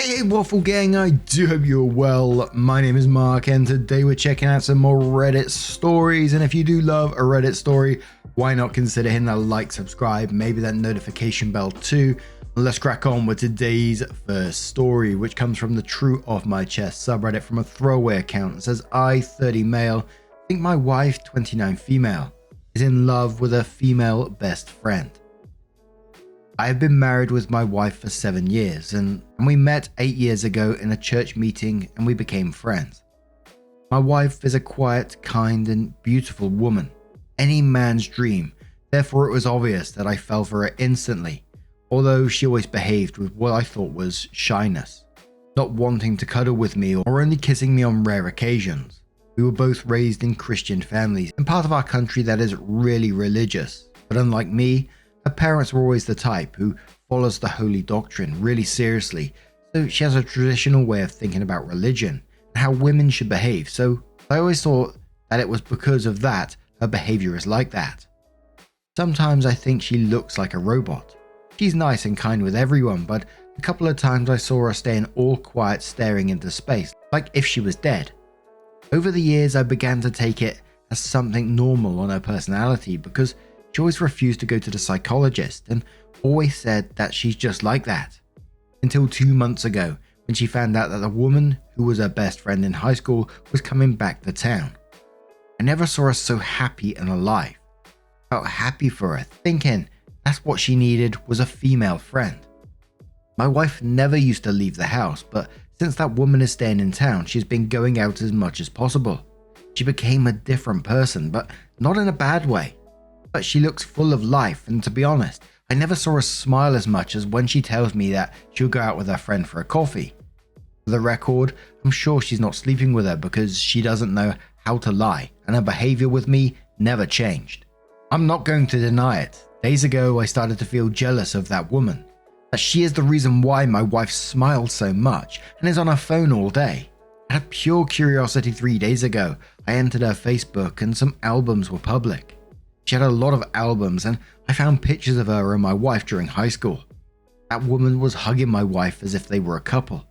Hey Waffle Gang, I do hope you're well. My name is Mark and today we're checking out some more Reddit stories, and if you do love a Reddit story, why not consider hitting that like, subscribe, maybe that notification bell too. Let's crack on with today's first story, which comes from the True Off My Chest subreddit from a throwaway account. It says, I, 30 male, think my wife, 29 female, is in love with a female best friend. I have been married with my wife for 7 years and we met 8 years ago in a church meeting and we became friends. My wife is a quiet, kind and beautiful woman, any man's dream, therefore it was obvious that I fell for her instantly, although she always behaved with what I thought was shyness, not wanting to cuddle with me or only kissing me on rare occasions. We were both raised in Christian families in part of our country that is really religious, but unlike me, her parents were always the type who follows the holy doctrine really seriously, so she has a traditional way of thinking about religion and how women should behave, so I always thought that it was because of that her behavior is like that. Sometimes I think she looks like a robot. She's nice and kind with everyone, but a couple of times I saw her staying all quiet staring into space, like if she was dead. Over the years I began to take it as something normal on her personality because she always refused to go to the psychologist and always said that she's just like that. Until 2 months ago when she found out that the woman who was her best friend in high school was coming back to town. I never saw her so happy and alive. I felt happy for her, thinking that's what she needed was a female friend. My wife never used to leave the house, but since that woman is staying in town, she's been going out as much as possible. She became a different person, but not in a bad way. But she looks full of life, and to be honest, I never saw her smile as much as when she tells me that she'll go out with her friend for a coffee. For the record, I'm sure she's not sleeping with her because she doesn't know how to lie, and her behavior with me never changed. I'm not going to deny it. Days ago, I started to feel jealous of that woman, that she is the reason why my wife smiles so much and is on her phone all day. Out of pure curiosity 3 days ago, I entered her Facebook and some albums were public. She had a lot of albums and I found pictures of her and my wife during high school. That woman was hugging my wife as if they were a couple.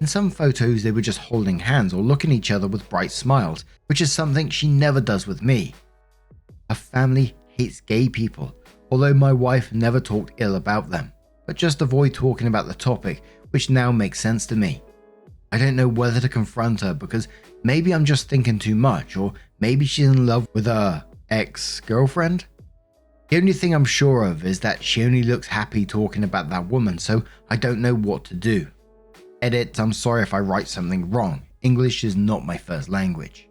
In some photos they were just holding hands or looking at each other with bright smiles, which is something she never does with me. Her family hates gay people, although my wife never talked ill about them, but just avoid talking about the topic, which now makes sense to me. I don't know whether to confront her because maybe I'm just thinking too much, or maybe she's in love with her ex-girlfriend. The only thing I'm sure of is that she only looks happy talking about that woman, so I don't know what to do. Edit, I'm sorry if I write something wrong. English is not my first language.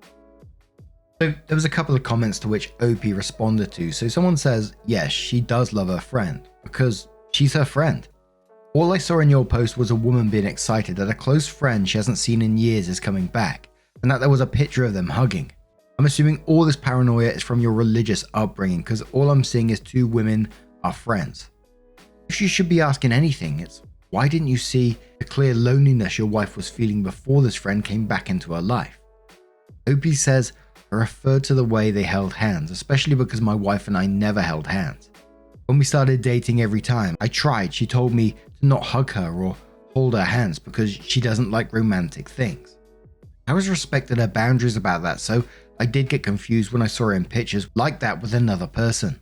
So there was a couple of comments to which OP responded to. So someone says, yes, she does love her friend because she's her friend. All I saw in your post was a woman being excited that a close friend she hasn't seen in years is coming back, and that there was a picture of them hugging. I'm assuming all this paranoia is from your religious upbringing because all I'm seeing is 2 women are friends. If you should be asking anything, it's why didn't you see the clear loneliness your wife was feeling before this friend came back into her life? OP says, I referred to the way they held hands, especially because my wife and I never held hands. When we started dating every time I tried, she told me to not hug her or hold her hands because she doesn't like romantic things. I always respected her boundaries about that, so I did get confused when I saw her in pictures like that with another person.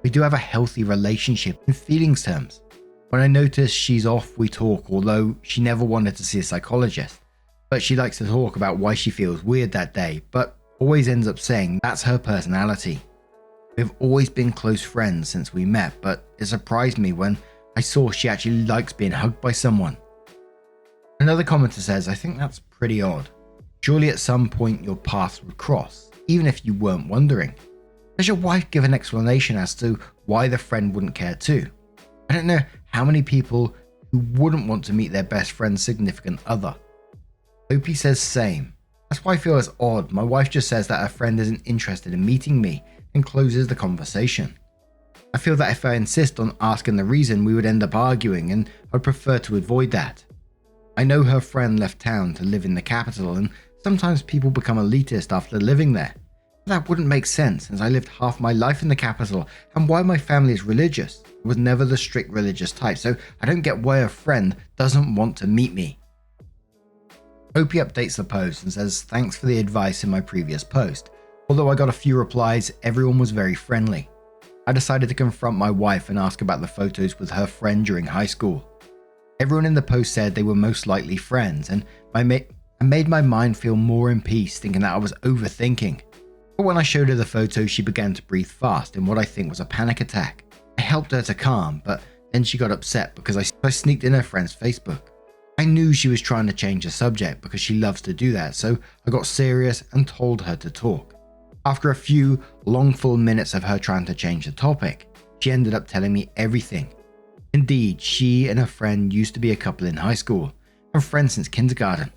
We do have a healthy relationship in feelings terms. When I notice she's off, we talk, although she never wanted to see a psychologist. But she likes to talk about why she feels weird that day, but always ends up saying that's her personality. We've always been close friends since we met, but it surprised me when I saw she actually likes being hugged by someone. Another commenter says, I think that's pretty odd. Surely at some point your paths would cross, even if you weren't wondering. Does your wife give an explanation as to why the friend wouldn't care too? I don't know how many people who wouldn't want to meet their best friend's significant other. OP says same. That's why I feel it's odd. My wife just says that her friend isn't interested in meeting me and closes the conversation. I feel that if I insist on asking the reason, we would end up arguing and I'd prefer to avoid that. I know her friend left town to live in the capital and sometimes people become elitist after living there. That wouldn't make sense since I lived half my life in the capital, and why my family is religious. I was never the strict religious type, so I don't get why a friend doesn't want to meet me. Opie updates the post and says thanks for the advice in my previous post. Although I got a few replies, everyone was very friendly. I decided to confront my wife and ask about the photos with her friend during high school. Everyone in the post said they were most likely friends, and I made my mind feel more in peace, thinking that I was overthinking. But when I showed her the photos, she began to breathe fast in what I think was a panic attack. I helped her to calm, but then she got upset because I sneaked in her friend's Facebook. I knew she was trying to change the subject because she loves to do that, so I got serious and told her to talk. After a few long full minutes of her trying to change the topic, she ended up telling me everything. Indeed, she and her friend used to be a couple in high school, and friends since kindergarten.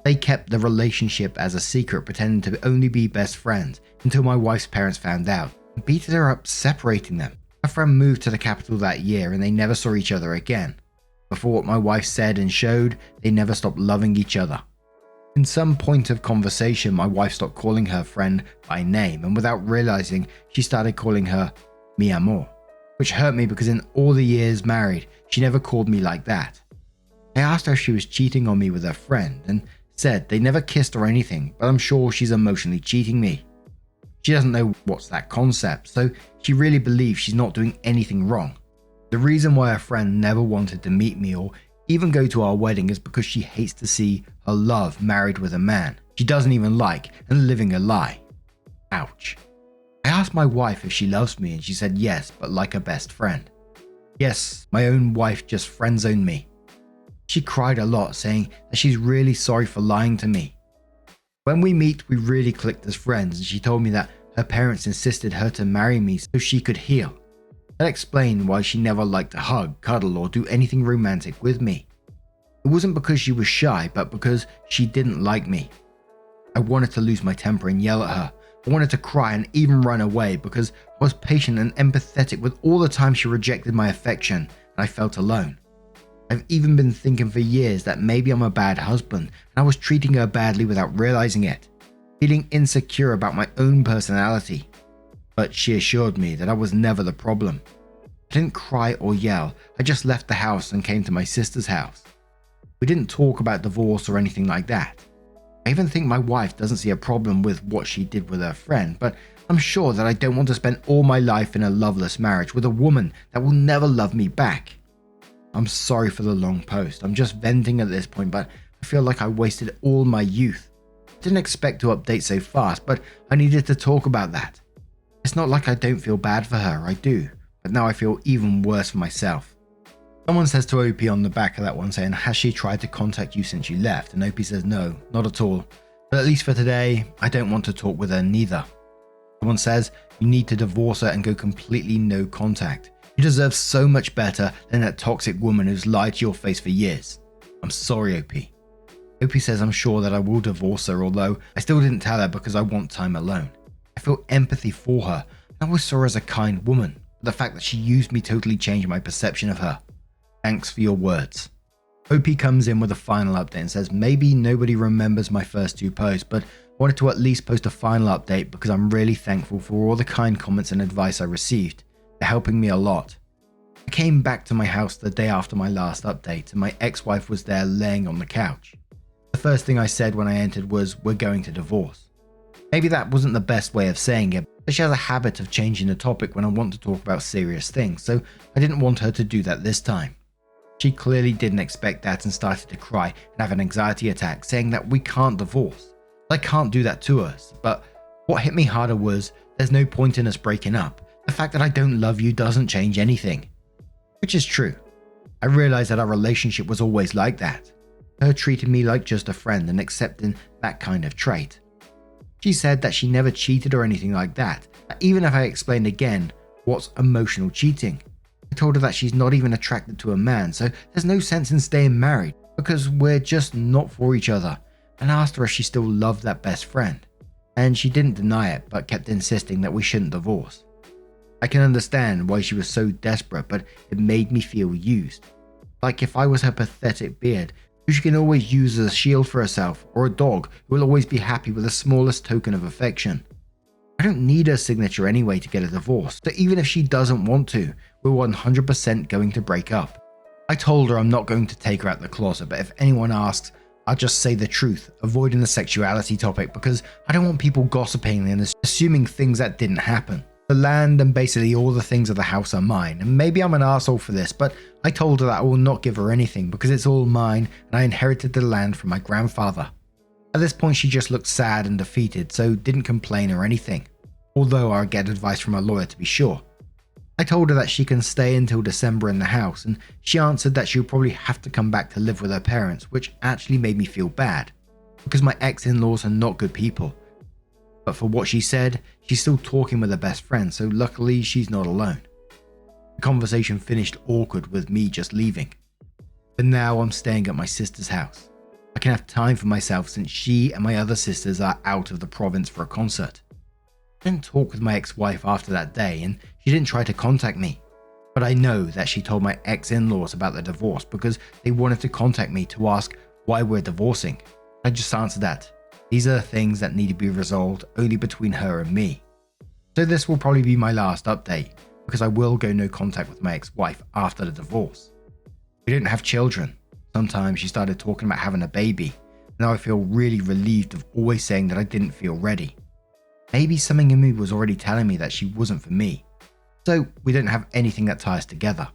They kept the relationship as a secret, pretending to only be best friends until my wife's parents found out and beat her up, separating them. Her friend moved to the capital that year and they never saw each other again. Before what my wife said and showed, they never stopped loving each other. In some point of conversation, my wife stopped calling her friend by name, and without realizing, she started calling her mi amor, which hurt me because in all the years married, she never called me like that. I asked her if she was cheating on me with her friend and said they never kissed or anything, but I'm sure she's emotionally cheating me. She doesn't know what's that concept, so she really believes she's not doing anything wrong. The reason why her friend never wanted to meet me or even go to our wedding is because she hates to see her love married with a man she doesn't even like and living a lie. Ouch. I asked my wife if she loves me and she said yes, but like a best friend. Yes, my own wife just friend-zoned me. She cried a lot, saying that she's really sorry for lying to me. When we meet, we really clicked as friends, and she told me that her parents insisted her to marry me so she could heal. That explained why she never liked to hug, cuddle, or do anything romantic with me. It wasn't because she was shy, but because she didn't like me. I wanted to lose my temper and yell at her. I wanted to cry and even run away because I was patient and empathetic with all the time she rejected my affection and I felt alone. I've even been thinking for years that maybe I'm a bad husband and I was treating her badly without realizing it, feeling insecure about my own personality. But she assured me that I was never the problem. I didn't cry or yell, I just left the house and came to my sister's house. We didn't talk about divorce or anything like that. I even think my wife doesn't see a problem with what she did with her friend, but I'm sure that I don't want to spend all my life in a loveless marriage with a woman that will never love me back. I'm sorry for the long post, I'm just venting at this point, but I feel like I wasted all my youth. Didn't expect to update so fast, but I needed to talk about that. It's not like I don't feel bad for her, I do, but now I feel even worse for myself. Someone says to OP on the back of that one saying, has she tried to contact you since you left? And OP says no, not at all. But at least for today, I don't want to talk with her neither. Someone says, you need to divorce her and go completely no contact. You deserve so much better than that toxic woman who's lied to your face for years. I'm sorry, OP. OP says I'm sure that I will divorce her, although I still didn't tell her because I want time alone. I feel empathy for her. I always saw her as a kind woman, but the fact that she used me totally changed my perception of her. Thanks for your words. OP comes in with a final update and says maybe nobody remembers my first two posts, but I wanted to at least post a final update because I'm really thankful for all the kind comments and advice I received. They're helping me a lot. I came back to my house the day after my last update and my ex-wife was there laying on the couch. The first thing I said when I entered was, we're going to divorce. Maybe that wasn't the best way of saying it, but she has a habit of changing the topic when I want to talk about serious things, so I didn't want her to do that this time. She clearly didn't expect that and started to cry and have an anxiety attack, saying that we can't divorce. I can't do that to us, but what hit me harder was, there's no point in us breaking up. The fact that I don't love you doesn't change anything. Which is true. I realized that our relationship was always like that. Her treating me like just a friend and accepting that kind of trait. She said that she never cheated or anything like that, even if I explained again what's emotional cheating. I told her that she's not even attracted to a man, so there's no sense in staying married because we're just not for each other, and asked her if she still loved that best friend. And she didn't deny it, but kept insisting that we shouldn't divorce. I can understand why she was so desperate, but it made me feel used. Like if I was her pathetic beard, who she can always use as a shield for herself, or a dog who will always be happy with the smallest token of affection. I don't need her signature anyway to get a divorce, so even if she doesn't want to, we're 100% going to break up. I told her I'm not going to take her out the closet, but if anyone asks, I'll just say the truth, avoiding the sexuality topic because I don't want people gossiping and assuming things that didn't happen. The land and basically all the things of the house are mine, and maybe I'm an asshole for this, but I told her that I will not give her anything because it's all mine and I inherited the land from my grandfather. At this point she just looked sad and defeated, so didn't complain or anything, although I get advice from a lawyer to be sure. I told her that she can stay until December in the house, and she answered that she would probably have to come back to live with her parents, which actually made me feel bad, because my ex-in-laws are not good people. But for what she said, she's still talking with her best friend, so luckily she's not alone. The conversation finished awkward with me just leaving. But now I'm staying at my sister's house. I can have time for myself since she and my other sisters are out of the province for a concert. I didn't talk with my ex-wife after that day, and she didn't try to contact me. But I know that she told my ex-in-laws about the divorce because they wanted to contact me to ask why we're divorcing. I just answered that. These are things that need to be resolved only between her and me. So this will probably be my last update, because I will go no contact with my ex-wife after the divorce. We didn't have children. Sometimes she started talking about having a baby. Now I feel really relieved of always saying that I didn't feel ready. Maybe something in me was already telling me that she wasn't for me. So we don't have anything that ties together.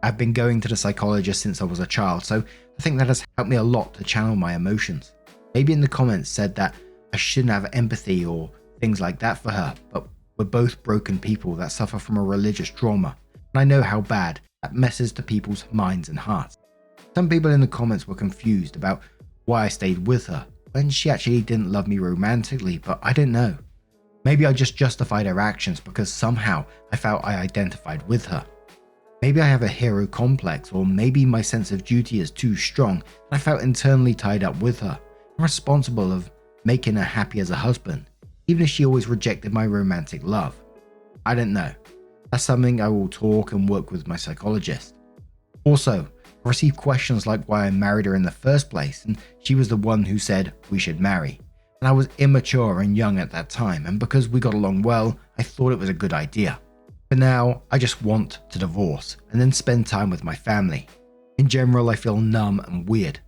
I've been going to the psychologist since I was a child, so I think that has helped me a lot to channel my emotions. Maybe in the comments said that I shouldn't have empathy or things like that for her, but we're both broken people that suffer from a religious trauma, and I know how bad that messes to people's minds and hearts. Some people in the comments were confused about why I stayed with her when she actually didn't love me romantically, but I don't know. Maybe I just justified her actions because somehow I felt I identified with her. Maybe I have a hero complex, or maybe my sense of duty is too strong and I felt internally tied up with her. I'm responsible of making her happy as a husband, even if she always rejected my romantic love. I don't know. That's something I will talk and work with my psychologist. Also, I received questions like why I married her in the first place, and she was the one who said we should marry. And I was immature and young at that time, and because we got along well, I thought it was a good idea. But now, I just want to divorce, and then spend time with my family. In general, I feel numb and weird.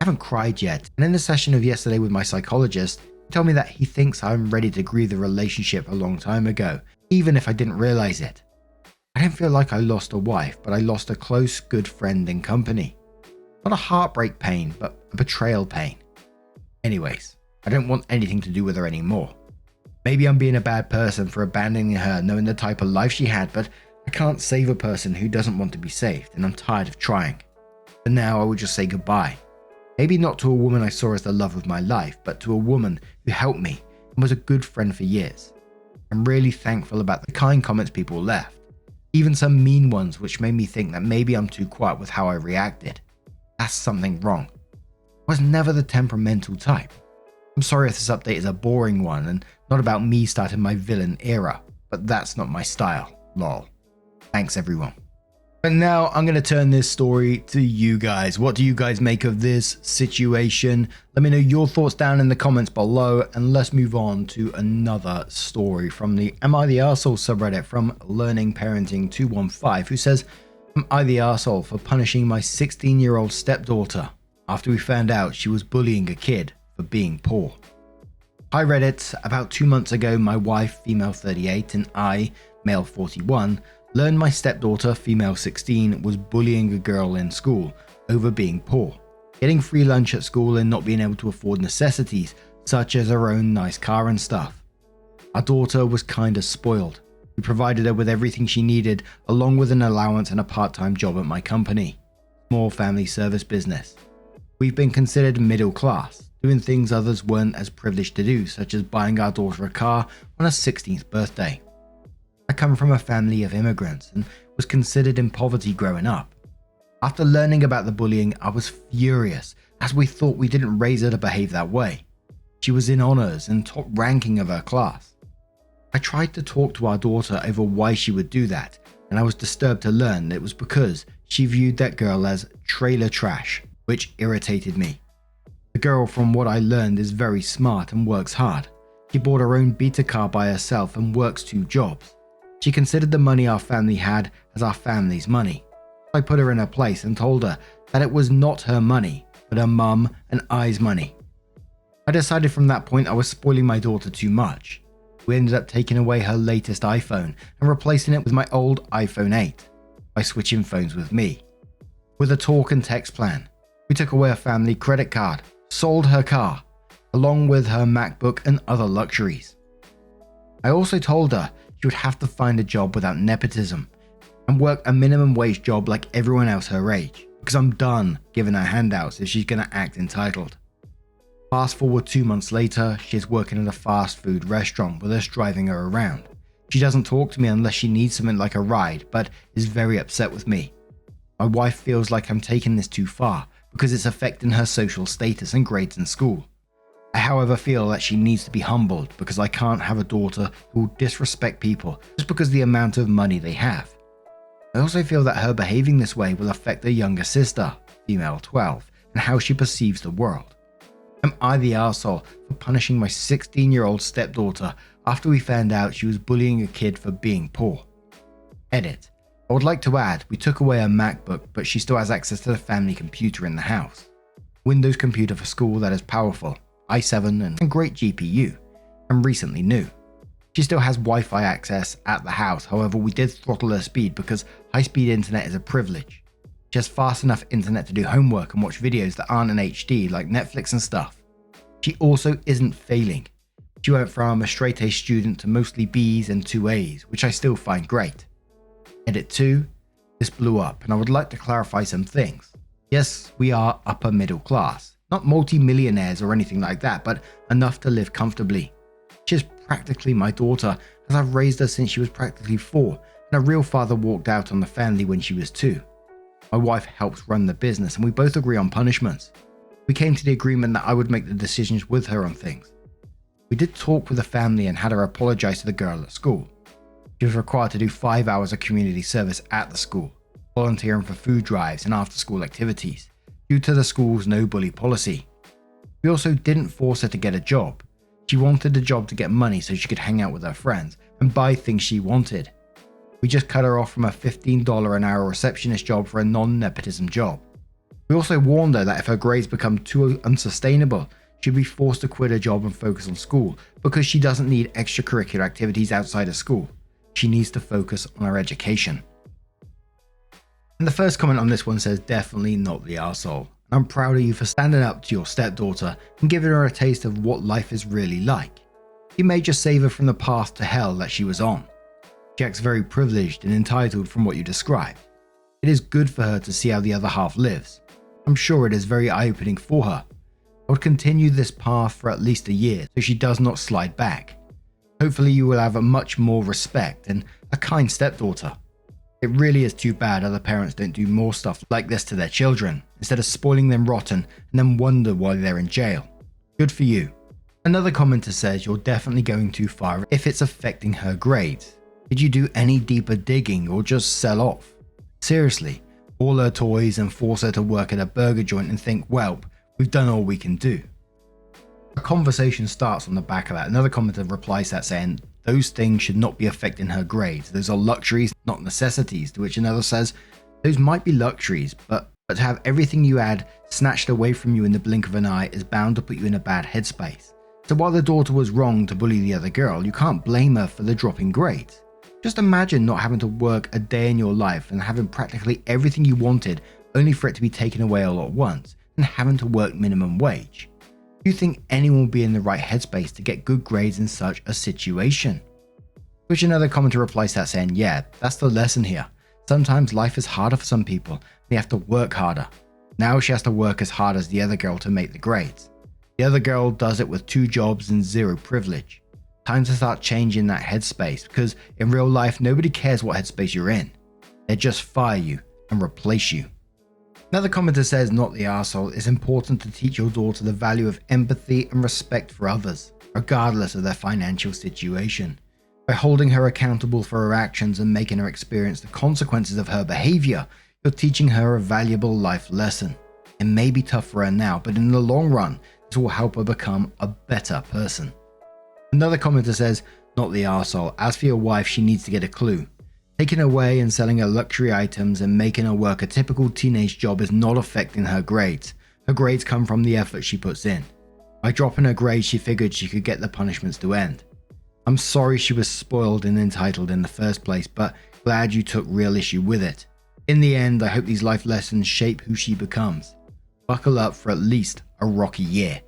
I haven't cried yet, and in the session of yesterday with my psychologist, he told me that he thinks I'm ready to grieve the relationship a long time ago, even if I didn't realize it. I don't feel like I lost a wife, but I lost a close, good friend and company. Not a heartbreak pain, but a betrayal pain. Anyways, I don't want anything to do with her anymore. Maybe I'm being a bad person for abandoning her knowing the type of life she had, but I can't save a person who doesn't want to be saved, and I'm tired of trying. For now, I will just say goodbye. Maybe not to a woman I saw as the love of my life, but to a woman who helped me and was a good friend for years. I'm really thankful about the kind comments people left. Even some mean ones which made me think that maybe I'm too quiet with how I reacted. That's something wrong. I was never the temperamental type. I'm sorry if this update is a boring one and not about me starting my villain era, but that's not my style, lol. Thanks everyone. And now I'm going to turn this story to you guys. What do you guys make of this situation? Let me know your thoughts down in the comments below, and let's move on to another story from the Am I the Arsehole subreddit from Learning Parenting 215, who says, Am I the arsehole for punishing my 16-year-old stepdaughter after we found out she was bullying a kid for being poor? Hi Reddit, about 2 months ago my wife, female 38, and I, male 41, learned my stepdaughter, female 16, was bullying a girl in school over being poor, getting free lunch at school and not being able to afford necessities such as her own nice car and stuff. Our daughter was kinda spoiled. We provided her with everything she needed along with an allowance and a part-time job at my company, small family service business. We've been considered middle class, doing things others weren't as privileged to do, such as buying our daughter a car on her 16th birthday. I come from a family of immigrants and was considered in poverty growing up. After learning about the bullying, I was furious as we thought we didn't raise her to behave that way. She was in honors and top ranking of her class. I tried to talk to our daughter over why she would do that, and I was disturbed to learn that it was because she viewed that girl as trailer trash, which irritated me. The girl, from what I learned, is very smart and works hard. She bought her own beta car by herself and works 2 jobs. She considered the money our family had as our family's money. I put her in her place and told her that it was not her money, but her mum and I's money. I decided from that point I was spoiling my daughter too much. We ended up taking away her latest iPhone and replacing it with my old iPhone 8 by switching phones with me. With a talk and text plan, we took away her family credit card, sold her car, along with her MacBook and other luxuries. I also told her she would have to find a job without nepotism and work a minimum wage job like everyone else her age, because I'm done giving her handouts if she's going to act entitled. Fast forward 2 months later, she's working at a fast food restaurant with us driving her around. She doesn't talk to me unless she needs something like a ride, but is very upset with me. My wife feels like I'm taking this too far because it's affecting her social status and grades in school. I however feel that she needs to be humbled because I can't have a daughter who will disrespect people just because of the amount of money they have. I also feel that her behaving this way will affect her younger sister, female 12, and how she perceives the world. Am I the arsehole for punishing my 16-year-old stepdaughter after we found out she was bullying a kid for being poor? Edit. I would like to add, we took away her MacBook, but she still has access to the family computer in the house. Windows computer for school that is powerful, i7 and great GPU, and recently new. She still has Wi-Fi access at the house, however we did throttle her speed because high-speed internet is a privilege. She has fast enough internet to do homework and watch videos that aren't in HD like Netflix and stuff. She also isn't failing. She went from a straight A student to mostly B's and 2 A's, which I still find great. Edit 2. This blew up and I would like to clarify some things. Yes, we are upper middle class, not multi-millionaires or anything like that, but enough to live comfortably. She is practically my daughter as I've raised her since she was practically 4 and her real father walked out on the family when she was 2. My wife helps run the business and we both agree on punishments. We came to the agreement that I would make the decisions with her on things. We did talk with the family and had her apologize to the girl at school. She was required to do 5 hours of community service at the school, volunteering for food drives and after-school activities, due to the school's no bully policy. We also didn't force her to get a job. She wanted the job to get money so she could hang out with her friends and buy things she wanted. We just cut her off from a $15 an hour receptionist job for a non-nepotism job. We also warned her that if her grades become too unsustainable, she'd be forced to quit her job and focus on school because she doesn't need extracurricular activities outside of school. She needs to focus on her education. And the first comment on this one says, definitely not the arsehole. I'm proud of you for standing up to your stepdaughter and giving her a taste of what life is really like. You may just save her from the path to hell that she was on. She acts very privileged and entitled from what you described. It is good for her to see how the other half lives. I'm sure it is very eye-opening for her. I would continue this path for at least a year so she does not slide back. Hopefully you will have a much more respect and a kind stepdaughter. It really is too bad other parents don't do more stuff like this to their children, instead of spoiling them rotten and then wonder why they're in jail. Good for you. Another commenter says you're definitely going too far if it's affecting her grades. Did you do any deeper digging or just sell off? Seriously, all her toys and force her to work at a burger joint and think, well, we've done all we can do. A conversation starts on the back of that. Another commenter replies that saying, those things should not be affecting her grades. Those are luxuries, not necessities. To which another says, those might be luxuries, but to have everything you had snatched away from you in the blink of an eye is bound to put you in a bad headspace. So while the daughter was wrong to bully the other girl, you can't blame her for the drop in grades. Just imagine not having to work a day in your life and having practically everything you wanted only for it to be taken away all at once and having to work minimum wage. Do you think anyone will be in the right headspace to get good grades in such a situation? Which another commenter replies that saying, yeah, that's the lesson here. Sometimes life is harder for some people and they have to work harder. Now she has to work as hard as the other girl to make the grades. The other girl does it with 2 jobs and 0 privilege. Time to start changing that headspace because in real life nobody cares what headspace you're in. They just fire you and replace you. Another commenter says, not the arsehole, it's important to teach your daughter the value of empathy and respect for others, regardless of their financial situation. By holding her accountable for her actions and making her experience the consequences of her behavior, you're teaching her a valuable life lesson. It may be tough for her now, but in the long run, this will help her become a better person. Another commenter says, not the arsehole. As for your wife, she needs to get a clue. Taking away and selling her luxury items and making her work a typical teenage job is not affecting her grades. Her grades come from the effort she puts in. By dropping her grades, she figured she could get the punishments to end. I'm sorry she was spoiled and entitled in the first place, but glad you took real issue with it. In the end, I hope these life lessons shape who she becomes. Buckle up for at least a rocky year.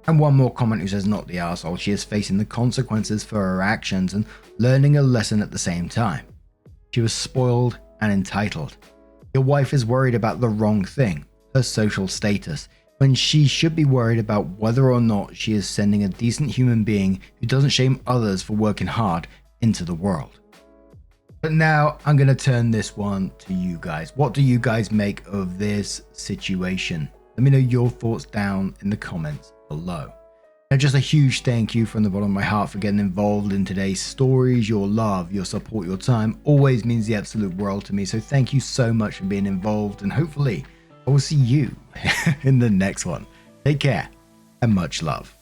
And one more comment who says, not the arsehole. She is facing the consequences for her actions and learning a lesson at the same time. She was spoiled and entitled. Your wife is worried about the wrong thing, her social status, when she should be worried about whether or not she is sending a decent human being who doesn't shame others for working hard into the world. But now I'm going to turn this one to you guys. What do you guys make of this situation? Let me know your thoughts down in the comments below. Now, just a huge thank you from the bottom of my heart for getting involved in today's stories. Your love, your support, your time always means the absolute world to me. So thank you so much for being involved, and hopefully I will see you in the next one. Take care and much love.